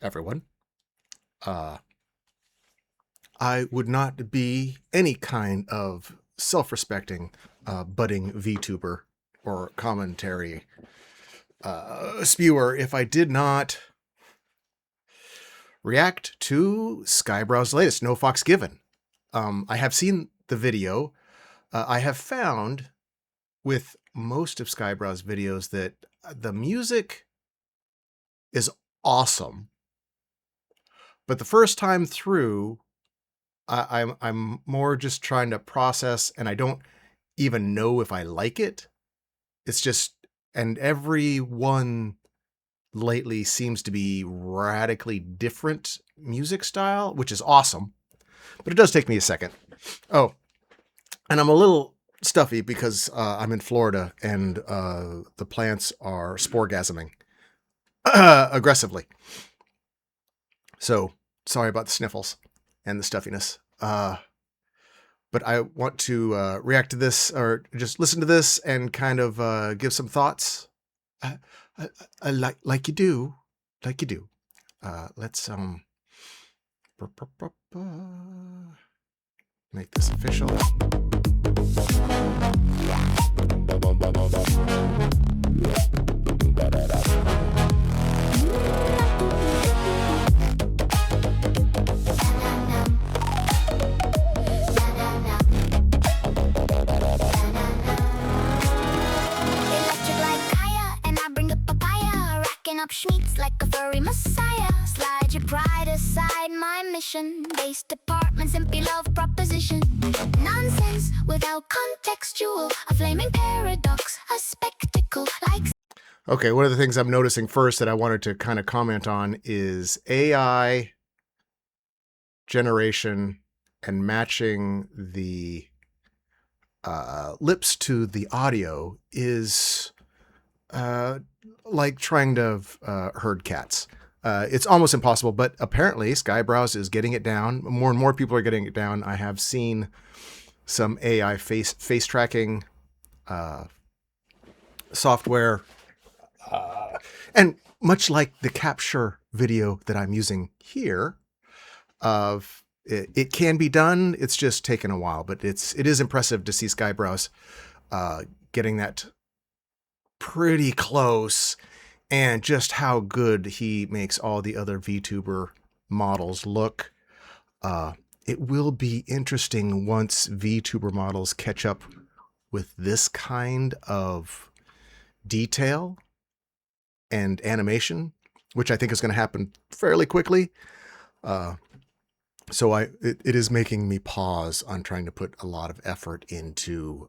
everyone. I would not be any kind of self-respecting budding VTuber or commentary spewer if I did not react to Skyebrows' latest, No Fox Given. I have seen the video. I have found with most of Skybrows' videos that the music is awesome, but the first time through, I'm more just trying to process, and I don't even know if I like it. It's just, and every one lately seems to be radically different music style, which is awesome, but it does take me a second. Oh, and I'm a little stuffy because I'm in Florida and the plants are sporegasming aggressively. So sorry about the sniffles and the stuffiness. But I want to react to this, or just listen to this and kind of give some thoughts. Like you do. Let's make this official. Up schmeats like a furry messiah. Slide your pride aside, my mission. Base department, simply love proposition. Nonsense without contextual. A flaming paradox, a spectacle like... Okay, one of the things I'm noticing first that I wanted to kind of comment on is AI generation and matching the lips to the audio is like trying to herd cats. It's almost impossible, but apparently Skyebrows is getting it down. More and more people are getting it down. I have seen some AI face tracking software, and much like the capture video that I'm using here, of it can be done. It's just taken a while, but it is impressive to see Skyebrows getting that pretty close, and just how good he makes all the other VTuber models look. It will be interesting once VTuber models catch up with this kind of detail and animation, which I think is going to happen fairly quickly. So it is making me pause on trying to put a lot of effort into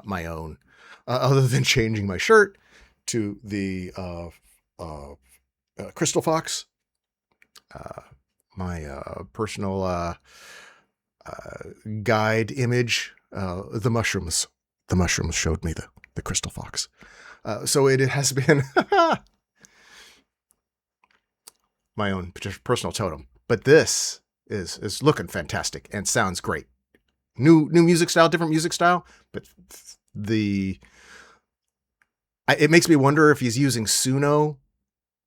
my own, other than changing my shirt to the Crystal Fox, my personal guide image. The mushrooms showed me the Crystal Fox. So it has been my own personal totem, but this is looking fantastic and sounds great. New music style, different music style, but it makes me wonder if he's using Suno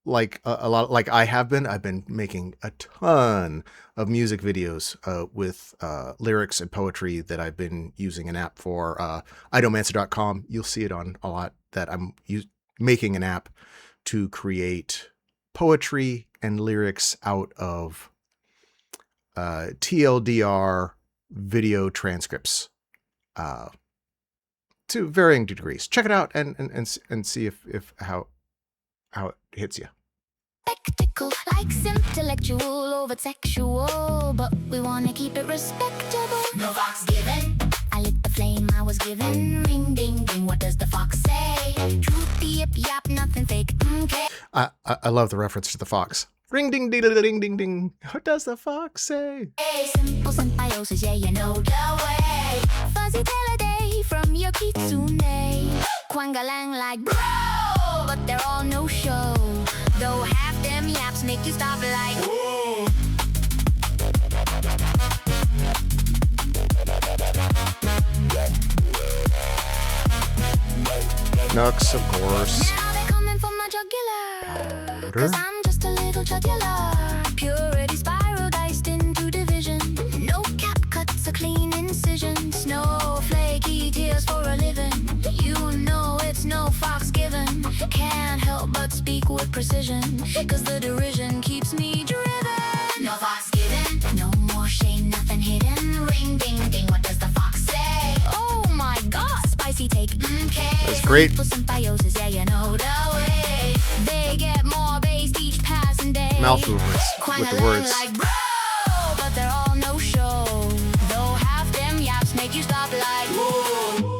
like a lot, like I have been. I've been making a ton of music videos with lyrics and poetry that I've been using an app for, idomancer.com. You'll see it on a lot that I'm making an app to create poetry and lyrics out of TLDR video transcripts to varying degrees. Check it out and see if how it hits you. Spectacle, like intellectual over sexual, but we want to keep it respectable. No fox given. I lit the flame I was given. Ring ding ding, what does the fox say? Truth, yip yap, nothing fake. Okay. I love the reference to the fox. Ring ding ding ding ding ding. What does the fox say? Hey, simple symbiosis, yeah, you know the way. Fuzzy tail a day from your kitsune. Quangalang like bro, but they're all no show. Though half them yaps make you stop like ooh. Nux, of course. Now they're coming for my jugular. louder. 'Cause I'm just a little jugular. Purity spiral diced into division. No cap cuts, a clean incision. Snowflakey tears for a living. You know it's no fox given. Can't help but speak with precision. 'Cause the derision keeps me driven. No fox given. No more shame, nothing hidden. Ring ding ding, what does the fox say? Oh my god, spicy take. That's great. Symbiosis, yeah, you know the way. They get more based each passing day. Mouth movements with the words. Like bro, but they're all no show. Though half them yaps make you stop like whoa.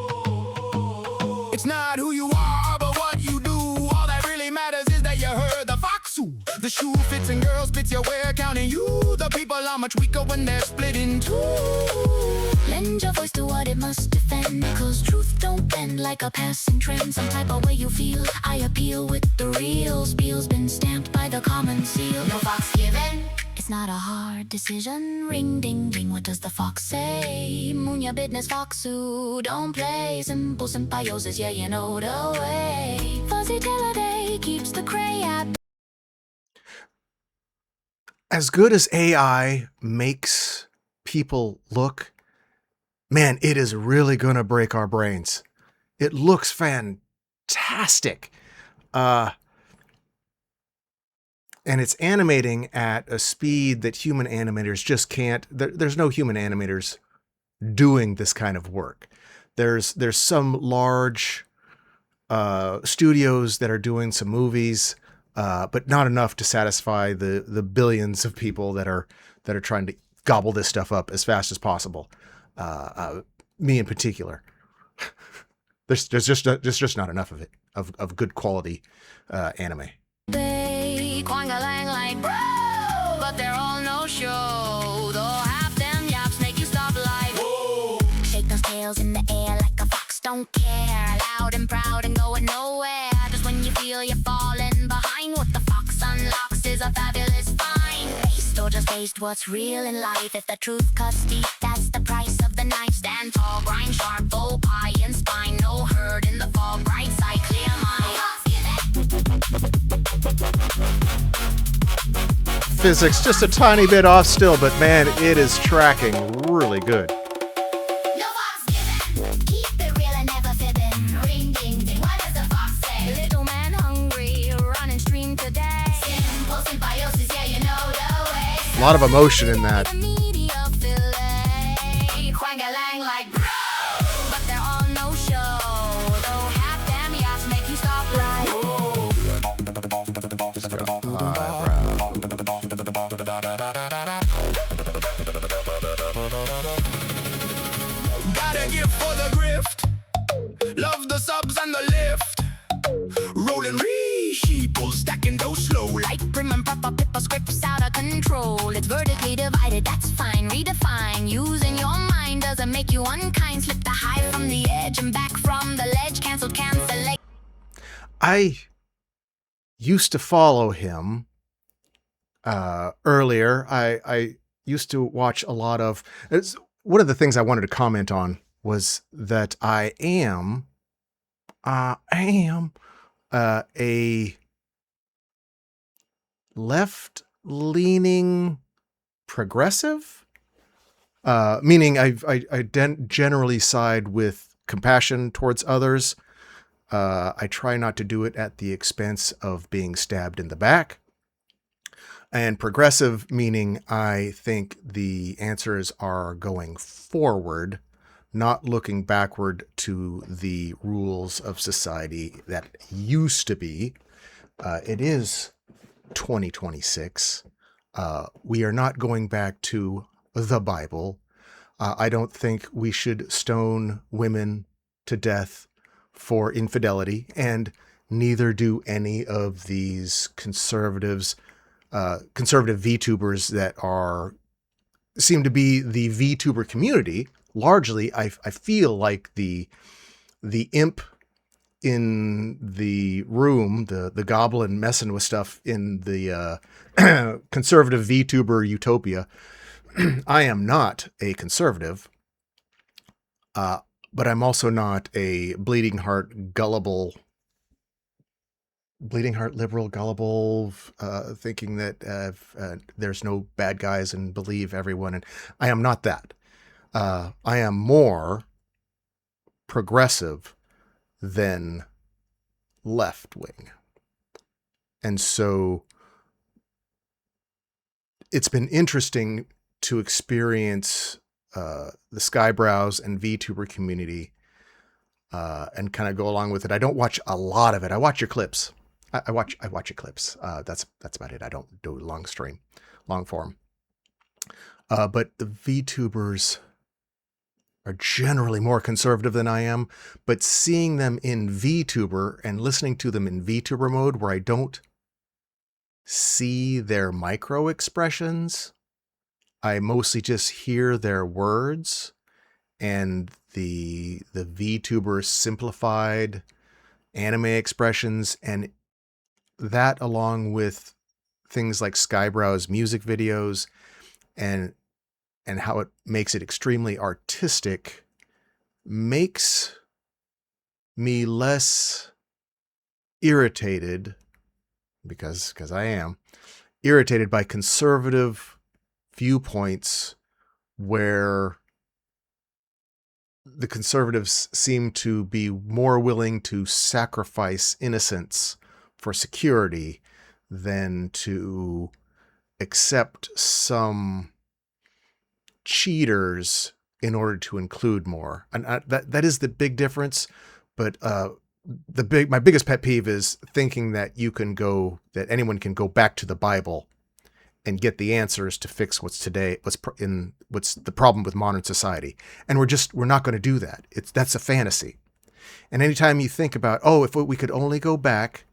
It's not who you are, but what you do. All that really matters is that you heard the fox who. The shoe fits and girl spits your wear, counting you. The people are much weaker when they're split in two. Lend your voice to what it must defend. 'Cause truth don't bend like a passing trend. Some type of way you feel, I appeal with the real. Spiel's been stamped by the common seal. No fox given. It's not a hard decision. Ring ding ding, what does the fox say? Moon your business, fox who don't play. Simple symbiosis, yeah, you know the way. Fuzzy tail a day keeps the cray at. As good as AI makes people look, man, it is really going to break our brains. It looks fantastic. And it's animating at a speed that human animators just can't. There's no human animators doing this kind of work. There's some large studios that are doing some movies, but not enough to satisfy the billions of people that are trying to gobble this stuff up as fast as possible. Me in particular. there's just not enough of it, of good quality anime. They quang-a-lang like bro, but they're all no show. Though half them yaps make you stop like whoa. Shake those tails in the air like a fox don't care. Loud and proud and going nowhere. Just when you feel you're falling behind, what the fox unlocks is a fabulous find. Taste or just taste what's real in life. If the truth cuts deep, that's the price of the knife. Stand tall, grind sharp, bow, pie and spine. No hurt in the fog, bright side, clear mind. Physics just a tiny bit off still, but man, it is tracking really good. No fox given. Keep it real and never fibbing. Ring ding ding, what does the fox say? Little man hungry, running stream today. Simple symbiosis, yeah, you know the way. A lot of emotion in that. The media fillet. Quang-a-lang like bro, but they're all no show. Though half them yaps make you stop like Gotta give for the grift. Love the subs and the lift. Rolling re-sheeple, stacking those slow. like prim and proper pippa scripts out of control. It's vertically divided, that's fine. Redefine, using your mind doesn't make you unkind. Slip the high from the edge and back from the ledge. Cancelled, cancellate. I used to follow him earlier. I used to watch a lot of. One of the things I wanted to comment on was that I am a left-leaning progressive, meaning I generally side with compassion towards others. I try not to do it at the expense of being stabbed in the back. And progressive, meaning I think the answers are going forward, not looking backward to the rules of society that used to be. It is 2026. We are not going back to the Bible. I don't think we should stone women to death for infidelity, and neither do any of these conservative VTubers that seem to be the VTuber community. Largely, I feel like the imp in the room, the goblin messing with stuff in the conservative VTuber utopia. I am not a conservative, but I'm also not a bleeding heart, gullible bleeding heart, liberal, gullible, thinking that there's no bad guys and believe everyone. And I am not that. I am more progressive than left wing. And so it's been interesting to experience the Skyebrows and VTuber community and kind of go along with it. I don't watch a lot of it. I watch your clips. I watch your clips. That's about it. I don't do long form. But the VTubers are generally more conservative than I am. But seeing them in VTuber and listening to them in VTuber mode, where I don't see their micro expressions, I mostly just hear their words and the VTuber simplified anime expressions, and that along with things like Skybrow's music videos and how it makes it extremely artistic makes me less irritated, because I am irritated by conservative viewpoints where the conservatives seem to be more willing to sacrifice innocence for security than to accept some cheaters in order to include more. And that is the big difference. But my biggest pet peeve is thinking that anyone can go back to the Bible and get the answers to fix what's the problem with modern society. And we're not going to do that. That's a fantasy. And anytime you think about, if we could only go back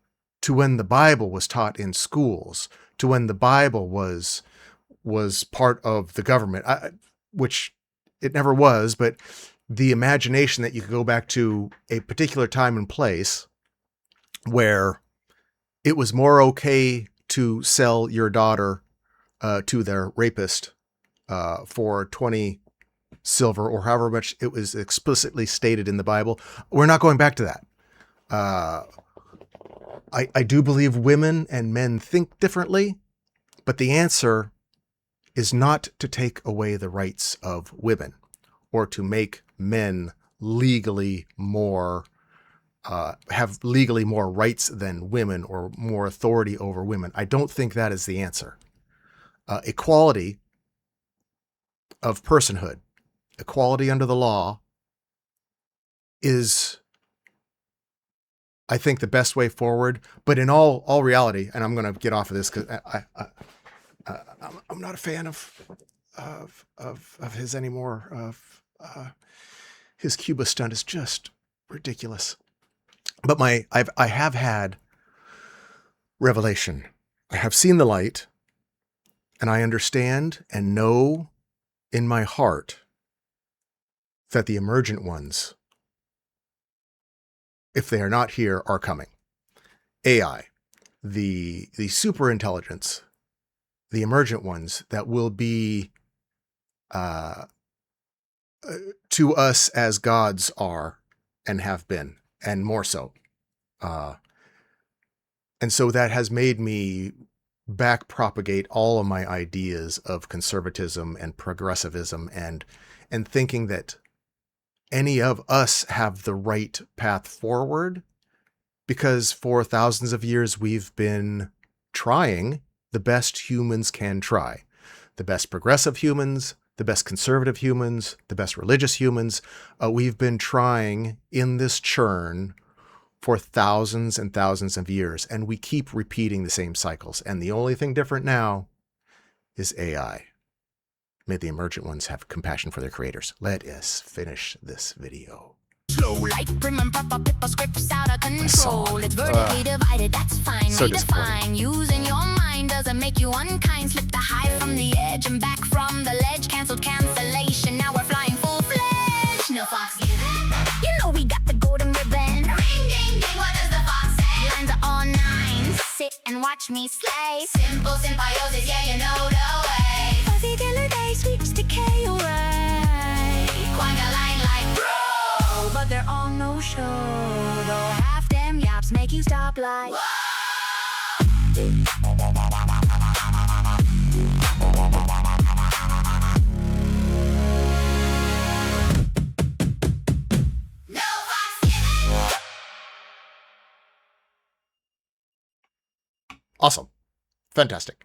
to when the Bible was taught in schools, to when the Bible was part of the government, which it never was, but the imagination that you could go back to a particular time and place where it was more okay to sell your daughter to their rapist for 20 silver or however much it was explicitly stated in the Bible. We're not going back to that. I do believe women and men think differently, but the answer is not to take away the rights of women or to make men legally more have legally more rights than women or more authority over women. I don't think that is the answer. Equality of personhood, equality under the law is, I think, the best way forward. But in all reality, and I'm going to get off of this because I'm not a fan of his anymore. His Cuba stunt is just ridiculous. But I have had revelation. I have seen the light, and I understand and know in my heart that the emergent ones, if they are not here, are coming. AI, the super intelligence, the emergent ones that will be to us as gods are and have been, and more so. And so that has made me back propagate all of my ideas of conservatism and progressivism and thinking that any of us have the right path forward, because for thousands of years we've been trying the best humans can try. The best progressive humans, the best conservative humans, the best religious humans. We've been trying in this churn for thousands and thousands of years, and we keep repeating the same cycles. And the only thing different now is AI. May the emergent ones have compassion for their creators. Let us finish this video. Slow like prim and proper paper scripts out of control. It's vertically divided, that's fine. So Redefine. Using your mind doesn't make you unkind. Slip the high from the edge and back from the ledge. Cancelled cancellation, now we're flying full-fledged. No fox given. You know we got the golden ribbon. Ring ding ding, what does the fox say? Lines are all nines. Sit and watch me slay. Simple symbiosis, yeah, you know the way. Fuzzy killer day sweeps decay away. Quanga line like bro, but they're all no show. Though half them yaps make you stop like whoa. Awesome. Fantastic.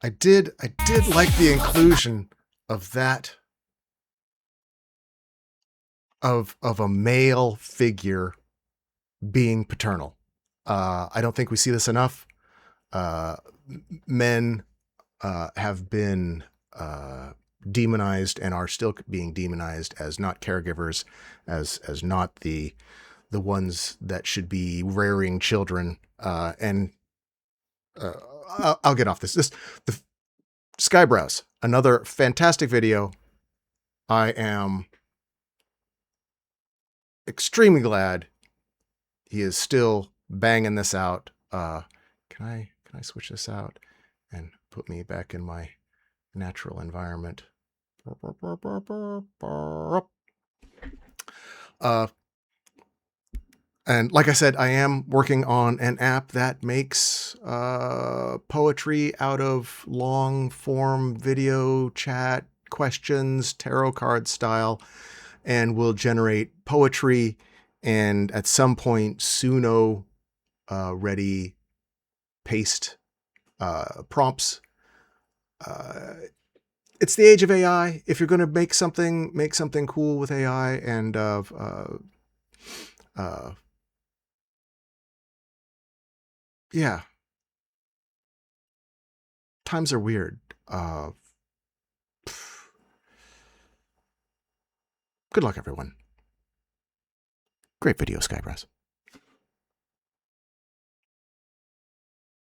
I did like the inclusion of that, of a male figure being paternal. I don't think we see this enough. Men have been demonized and are still being demonized as not caregivers, as not the ones that should be rearing children. And I'll get off this. The Skyebrows, another fantastic video. I am extremely glad he is still banging this out. Can I switch this out and put me back in my natural environment? And like I said, I am working on an app that makes poetry out of long form video chat questions, tarot card style, and will generate poetry and at some point Suno ready paste prompts. It's the age of AI. If you're going to make something cool with AI and yeah, times are weird. Good luck, everyone. Great video, Skybrows.